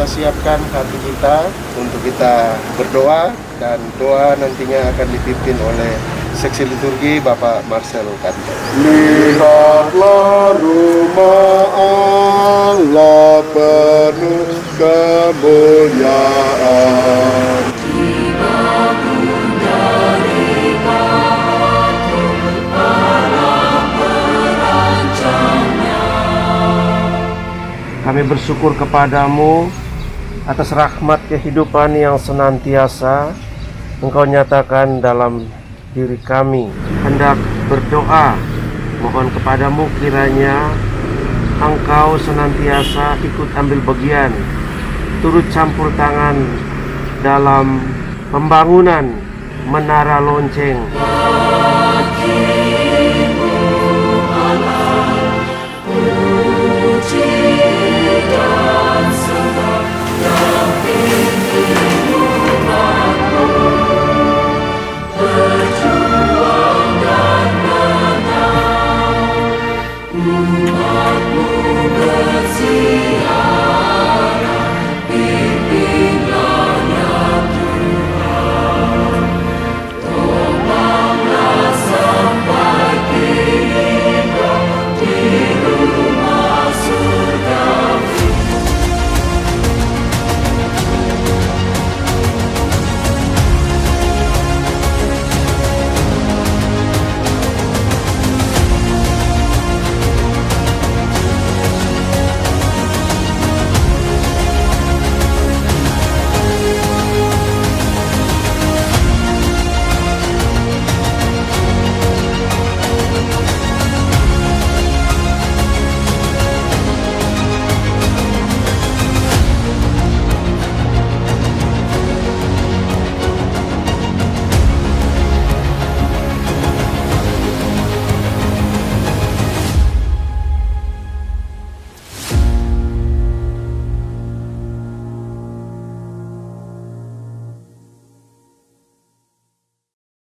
kita siapkan hati kita untuk kita berdoa, dan doa nantinya akan dipimpin oleh seksi liturgi Bapak Marcel Kanto. Lihatlah rumah Allah penuh kemuliaan. Kami bersyukur kepadamu atas rahmat kehidupan yang senantiasa Engkau nyatakan dalam diri kami. Hendak berdoa, mohon kepadamu kiranya Engkau senantiasa ikut ambil bagian, turut campur tangan dalam pembangunan Menara Lonceng.